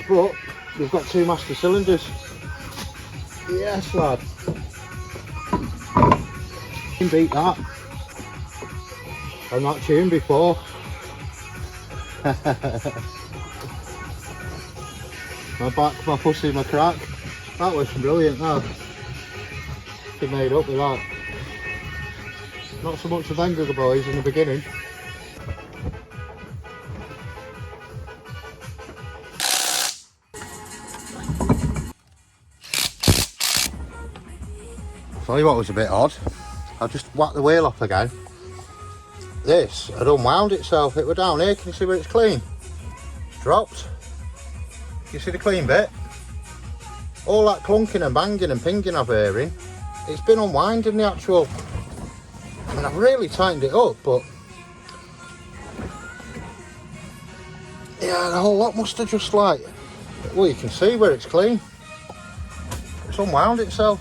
[SPEAKER 1] But we've got 2 master cylinders. Yes, lad. You can beat that. I'm not tuned before. My back, my pussy, my crack. That was brilliant, that. Been made up with that. Not so much of Wenger boys in the beginning. Tell you what was a bit odd. I just whacked the wheel off again. This had unwound itself. It were down here. Can you see where it's clean? It's dropped. You see the clean bit? All that clunking and banging and pinging I'm hearing, it's been unwinding the actual. I mean, I've really tightened it up, but yeah, the whole lot must have just like, well, you can see where it's clean. It's unwound itself.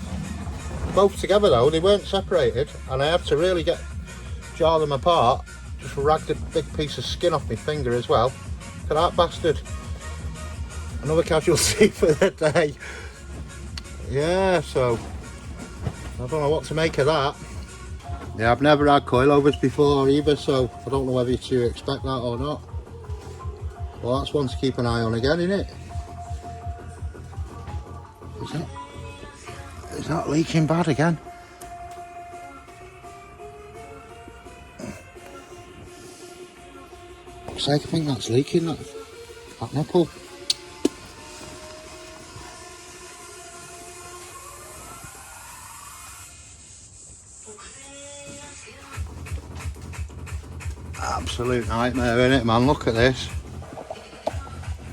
[SPEAKER 1] Both together though, they weren't separated, and I had to really jar them apart. Just ragged a big piece of skin off my finger as well. Look at that bastard. Another casualty for the day. Yeah, so I don't know what to make of that. Yeah, I've never had coilovers before either, so I don't know whether to expect that or not. Well, that's one to keep an eye on again, isn't it? Is that leaking bad again? Looks like I think that's leaking, that nipple. Absolute nightmare, innit, man? Look at this.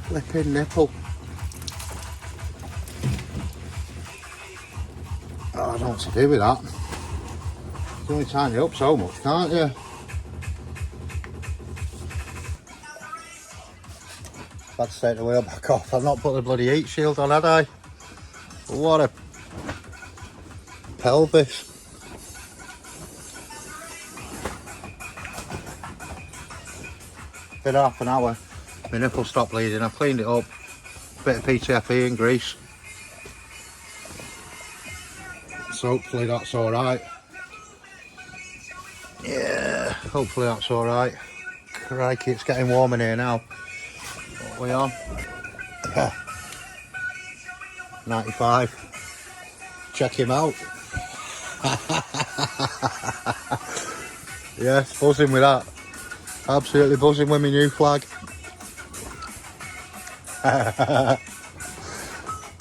[SPEAKER 1] Flipping nipple. Oh, I don't know what to do with that. You can only tighten it up so much, can't you? I've had to take the wheel back off. I've not put the bloody heat shield on, had I? What a pelvis. Been half an hour. My nipple stopped bleeding. I've cleaned it up. Bit of PTFE and grease. So hopefully that's alright. Yeah, hopefully that's alright. Crikey, it's getting warm in here now. What are we on? Yeah. 95. Check him out. Yes, buzzing with that. Absolutely buzzing with my new flag.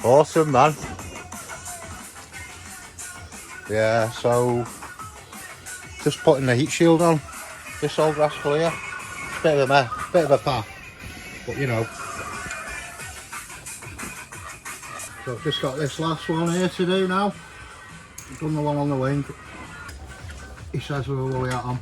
[SPEAKER 1] Awesome, man. Yeah, so just putting the heat shield on. This old rascal here. It's a bit of a mess, bit of a faff, but you know. So I've just got this last one here to do now. I've done the one on the wing. He says we're all out on.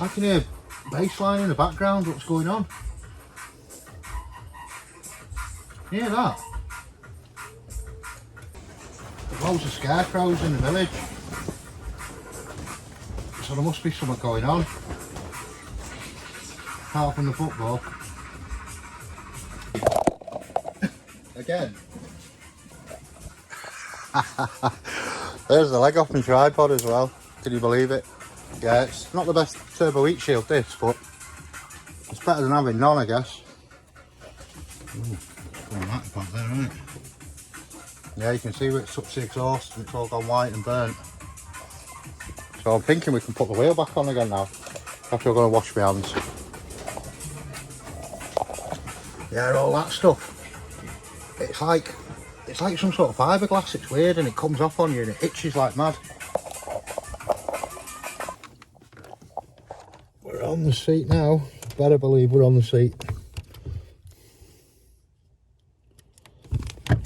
[SPEAKER 1] I can hear bass line in the background. What's going on? You hear that? There's loads of scarecrows in the village. So there must be something going on. Apart from the football. Again. There's the leg off my tripod as well. Can you believe it? Yeah, it's not the best turbo heat shield this, but it's better than having none, I guess. That back there, isn't it? Yeah, you can see where it's up to the exhaust and it's all gone white and burnt. So I'm thinking we can put the wheel back on again now. After I'm going to wash my hands. Yeah, all that stuff. It's like some sort of fiberglass. It's weird and it comes off on you and it itches like mad. We're on the seat now. Better believe we're on the seat.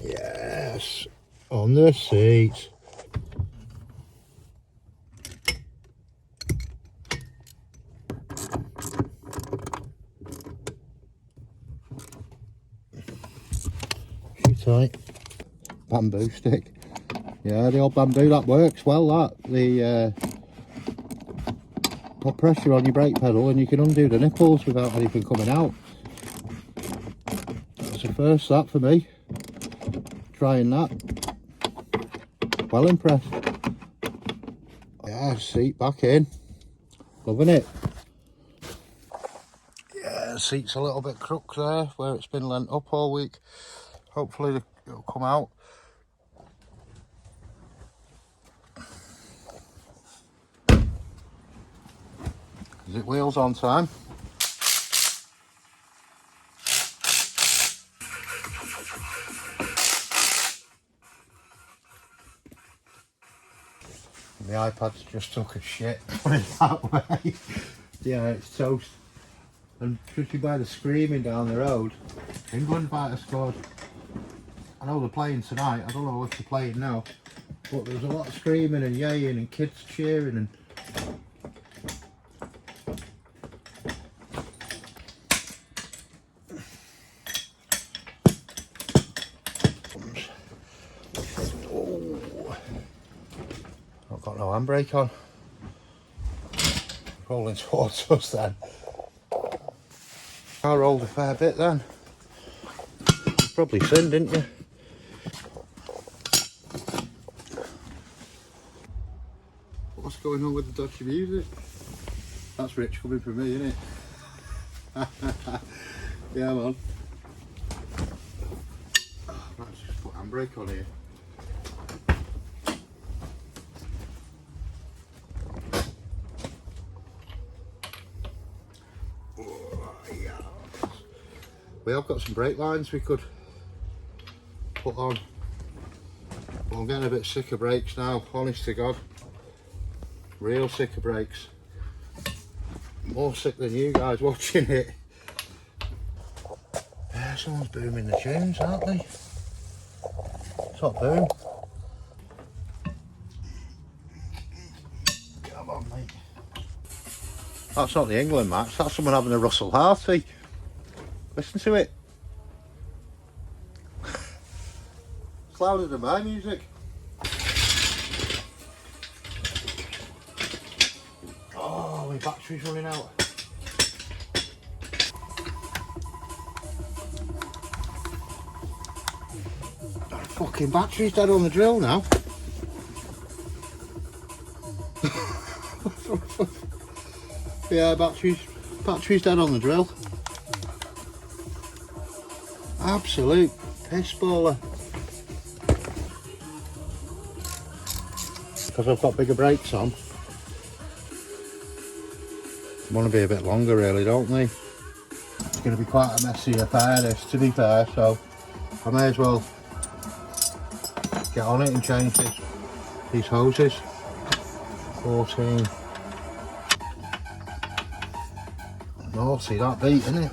[SPEAKER 1] Yes, on the seat. Tight. Bamboo stick. Yeah, the old bamboo, that works well, that. The put pressure on your brake pedal and you can undo the nipples without anything coming out. That's a first, that for me. Trying that. Well impressed. Yeah, seat back in. Loving it. Yeah, seat's a little bit crooked there where it's been lent up all week. Hopefully it'll come out. Is it wheels on time? The iPad's just took a shit, put it that way. Yeah, it's toast. And judging by the screaming down the road, England might have scored. I know they're playing tonight, I don't know if they're playing now, but there was a lot of screaming and yaying and kids cheering and... Oh. I've got no handbrake on. Rolling towards us then. I rolled a fair bit then. You probably seen, didn't you? What's going on with the dodgy music? That's Rich coming from me, isn't it? Yeah, man. Let's just put handbrake on here. Oh, yeah. We have got some brake lines we could put on. Well, I'm getting a bit sick of brakes now, honest to God. Real sick of brakes. More sick than you guys watching it. Yeah, someone's booming the tunes, aren't they? Top boom. Come on, mate. That's not the England match, that's someone having a Russell Harty. Listen to it. It's louder than my music. Oh, my battery's running out. Fucking battery's dead on the drill now. Yeah, battery's dead on the drill. Absolute piss baller. Because I've got bigger brakes on. Want to be a bit longer really, don't they? It's going to be quite a messy affair this, to be fair, so I may as well get on it and change these hoses. 14. Naughty that beat, isn't it?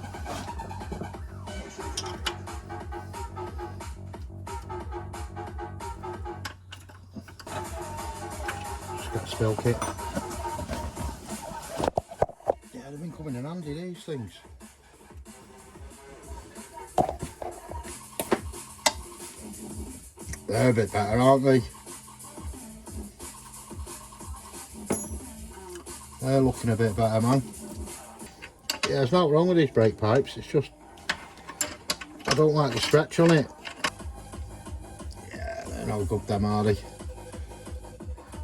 [SPEAKER 1] Just get a spill kit. Yeah, they've been coming in handy, these things. They're a bit better, aren't they? They're looking a bit better, man. Yeah, there's nothing wrong with these brake pipes, it's just I don't like the stretch on it. Yeah, they're no good them, are they?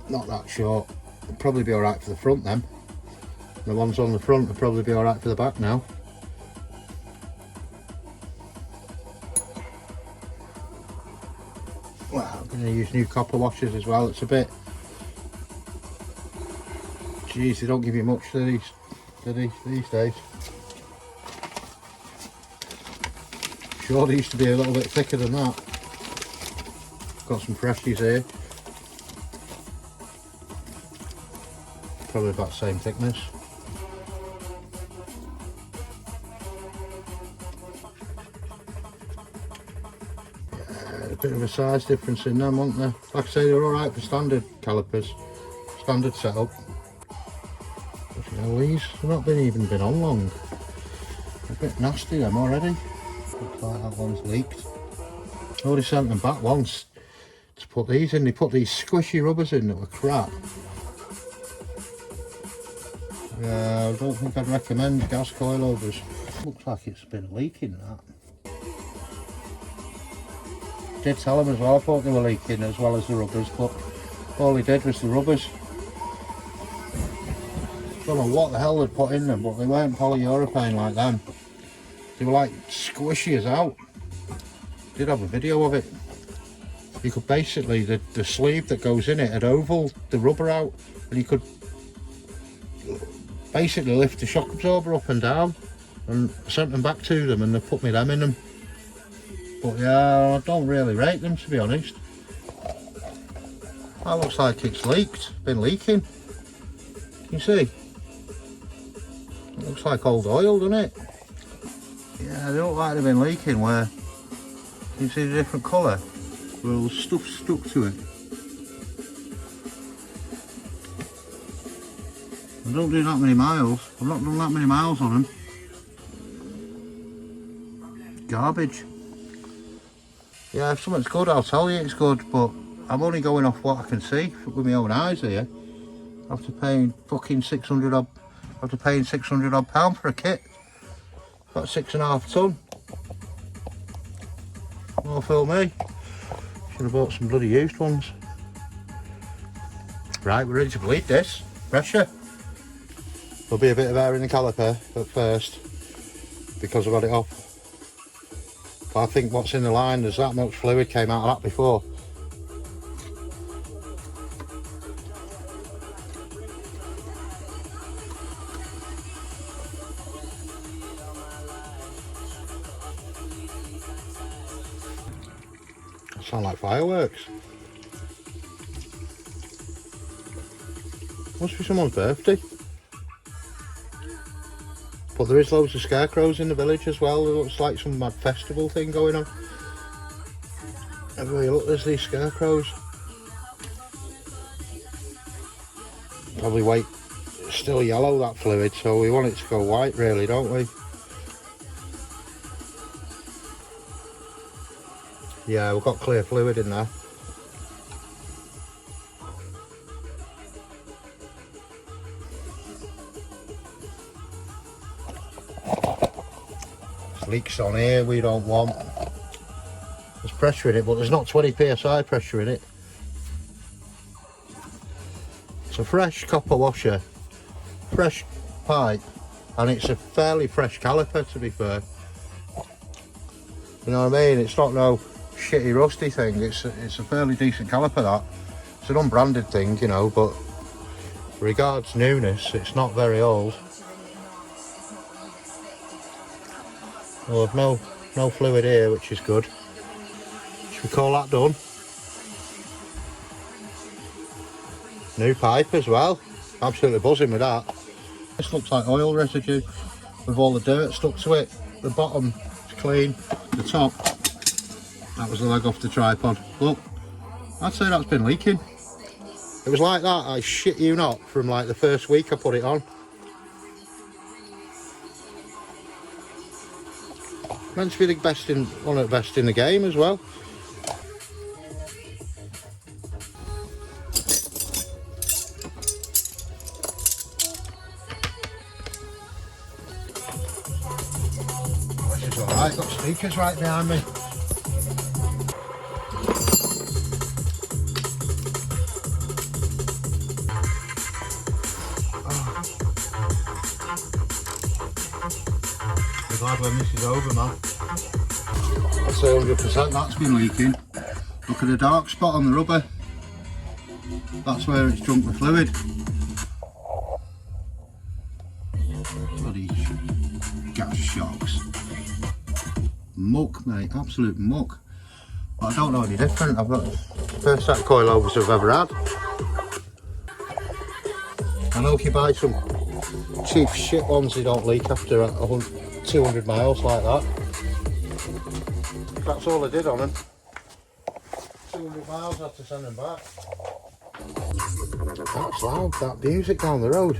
[SPEAKER 1] Not that short. They'll probably be alright for the front then. The ones on the front will probably be alright for the back now. Well, I'm going to use new copper washers as well. It's a bit... Jeez, they don't give you much to these days. Sure, they used to be a little bit thicker than that. Got some freshies here. Probably about the same thickness. Yeah, a bit of a size difference in them, aren't there? Like I say, they're alright for standard calipers, standard setup. But you know, these have not even been on long. A bit nasty them already. Looks like that one's leaked. I already sent them back once to put these in. They put these squishy rubbers in that were crap. Yeah, I don't think I'd recommend gas coilovers. Looks like it's been leaking, that. Did tell them as well, I thought they were leaking as well as the rubbers, but all they did was the rubbers. Don't know what the hell they'd put in them, but they weren't polyurethane like them. They were like squishy as out. Did have a video of it. You could basically, the sleeve that goes in it had ovaled the rubber out, and you could basically lift the shock absorber up and down, and sent them back to them, and they put me them in them. But yeah, I don't really rate them, to be honest. That looks like it's leaked, been leaking. Can you see? It looks like old oil, doesn't it? Yeah, they look like they've been leaking where you see the different colour. Well, stuff stuck to it. I don't do that many miles. I've not done that many miles on them. Garbage. Yeah, if something's good, I'll tell you it's good, but I'm only going off what I can see with my own eyes here. After paying fucking 600 odd, after paying 600 odd pound for a kit. About 6.5 ton. More fill me. Should have bought some bloody used ones. Right, we're ready to bleed this. Pressure. There'll be a bit of air in the caliper at first because I've got it off. But I think what's in the line, there's that much fluid came out of that before. Sound like fireworks. Must be someone's birthday. But there is loads of scarecrows in the village as well. It looks like some mad festival thing going on. Everywhere you look, there's these scarecrows. Probably white. It's still yellow, that fluid, so we want it to go white really, don't we? Yeah, we've got clear fluid in there. There's leaks on here we don't want. There's pressure in it, but there's not 20 psi pressure in it. It's a fresh copper washer, fresh pipe, and it's a fairly fresh caliper, to be fair. You know what I mean? It's not no shitty rusty thing. It's a fairly decent caliper, that. It's an unbranded thing, you know, but regards newness, it's not very old. Well, I've no fluid here, which is good. Should we call that done? New pipe as well. Absolutely buzzing with that. This looks like oil residue with all the dirt stuck to it. The bottom is clean, the top, that was the leg off the tripod. Look, I'd say that's been leaking. It was like that, I shit you not, from like the first week I put it on. Meant to be the best in, one of the best in the game as well. This is alright, got speakers right behind me. I'm glad when this is over, man. I'd say 100% that's been leaking. Look at the dark spot on the rubber. That's where it's drunk the fluid. Bloody gas shocks. Muck, mate, absolute muck. But I don't know any different. I've got the first set of coilovers I've ever had. I know if you buy some cheap shit ones, they don't leak after 200 miles like that. That's all I did on them. 200 miles, I had to send them back. That's loud, that music down the road.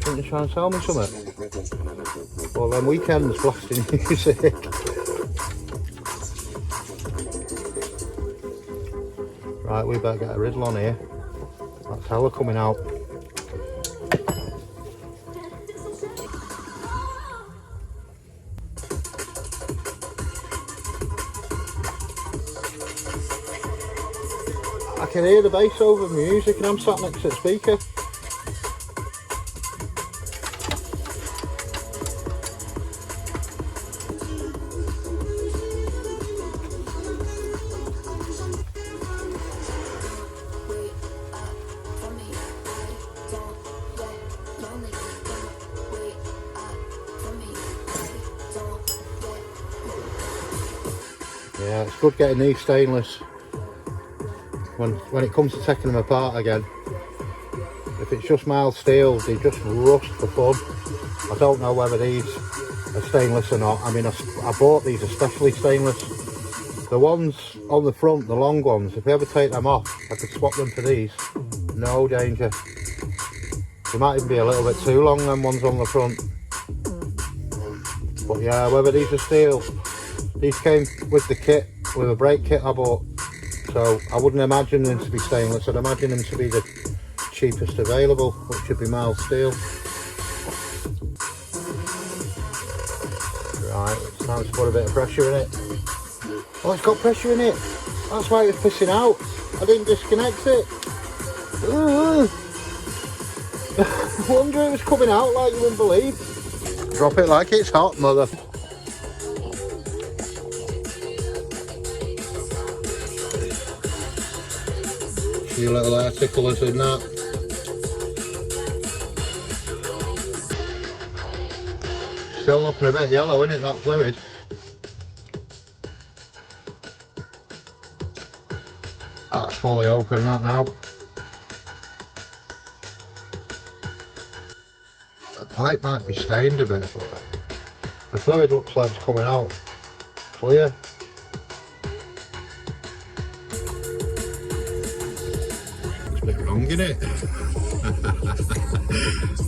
[SPEAKER 1] Can't you try and sell me something? Well, them weekends blasting music. Right, we better get a riddle on here. That's hella coming out. I can hear the bass over the music and I'm sat next to the speaker. Yeah, it's good getting these stainless when it comes to taking them apart again. If it's just mild steel, they just rust for fun. I don't know whether these are stainless or not. I mean, I bought these especially stainless. The ones on the front, the long ones, if I ever take them off, I could swap them for these. No danger. They might even be a little bit too long, them ones on the front. But yeah, whether these are steel, these came with the kit, with a brake kit I bought. So I wouldn't imagine them to be stainless. I'd imagine them to be the cheapest available, which should be mild steel. Right, it's time to put a bit of pressure in it. Oh, it's got pressure in it. That's why it was pissing out. I didn't disconnect it. I wonder it was coming out like you wouldn't believe. Drop it like it's hot, mother. Few little articles in that. Still looking a bit yellow, isn't it, that fluid? That's fully open that now. The pipe might be stained a bit, but the fluid looks like it's coming out clear. It's a bit wrong, isn't it?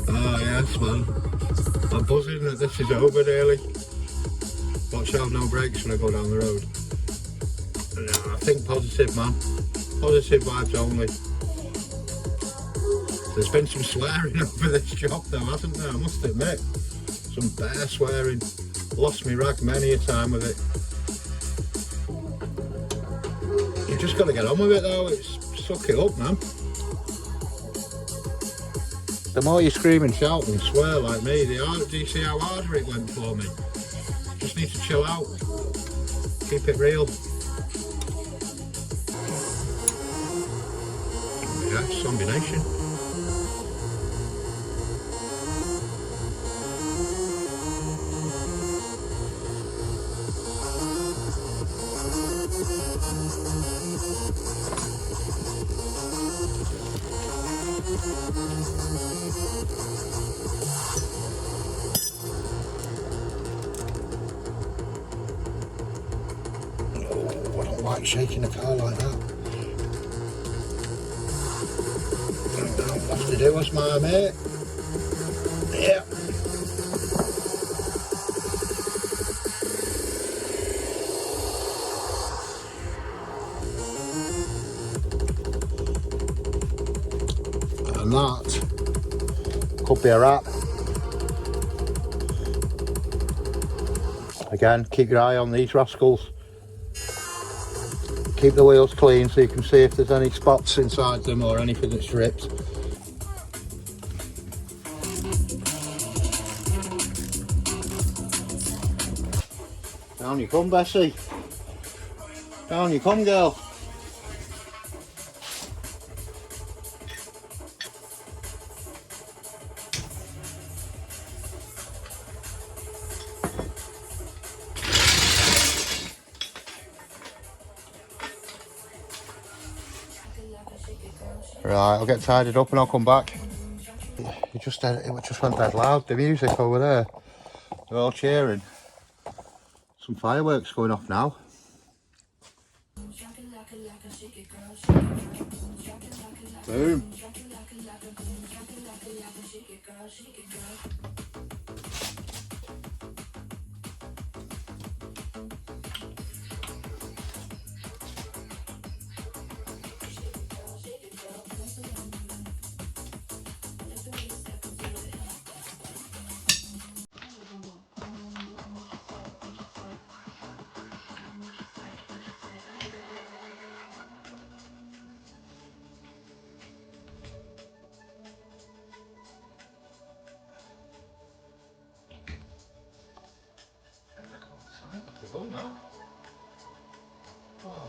[SPEAKER 1] Oh yes, man. I'm buzzing that this is over nearly. Watch out, no brakes when I go down the road. No, I think positive, man. Positive vibes only. There's been some swearing over this job though, hasn't there? I must admit. Some bare swearing. Lost me rag many a time with it. You just got to get on with it though. It's suck it up, man. The more you scream and shout and swear like me, the harder. Do you see how harder it went for me? Just need to chill out. Keep it real. Yes, combination. Oh, I don't like shaking the car like that. I'll have to do as my mate. Yeah. And that could be a wrap. Again, keep your eye on these rascals. Keep the wheels clean so you can see if there's any spots inside them or anything that's ripped. Down you come, Bessie. Down you come, girl. Right, I'll get tidied up and I'll come back. It just went dead loud, the music over there. They're all cheering. Some fireworks going off now. Boom.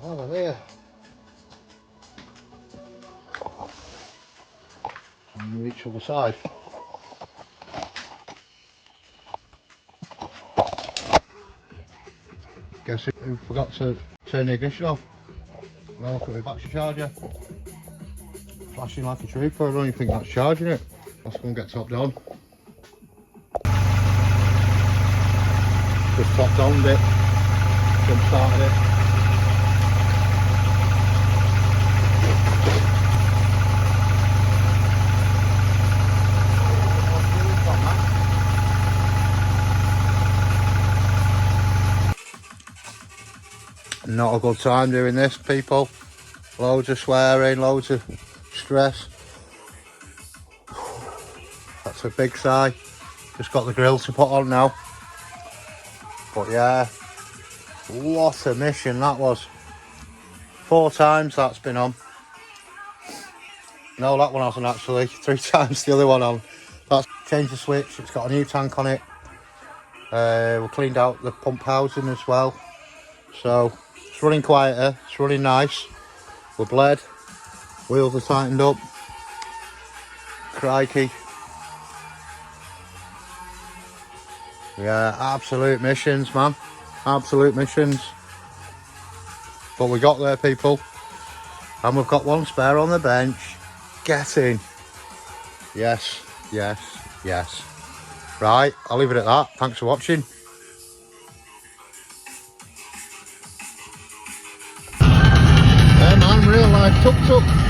[SPEAKER 1] Oh, there. And reach other side. Guess who forgot to turn the ignition off? Well, look at my battery charger. Flashing like a trooper, I don't even think that's charging it. Let's go and get topped on. Just topped on it. Jump started it. Not a good time doing this, people. Loads of swearing, loads of stress. That's a big sigh. Just got the grill to put on now. But yeah, what a mission that was. 4 times that's been on. No, that one hasn't actually. 3 times the other one on. That's changed the switch. It's got a new tank on it. We cleaned out the pump housing as well. So it's running quieter. It's running nice. We're bled. Wheels are tightened up. Crikey. Yeah, absolute missions, man. Absolute missions. But we got there, people. And we've got one spare on the bench. Get in. Yes, yes, yes. Right, I'll leave it at that. Thanks for watching. Yeah man, real life tuk-tuk.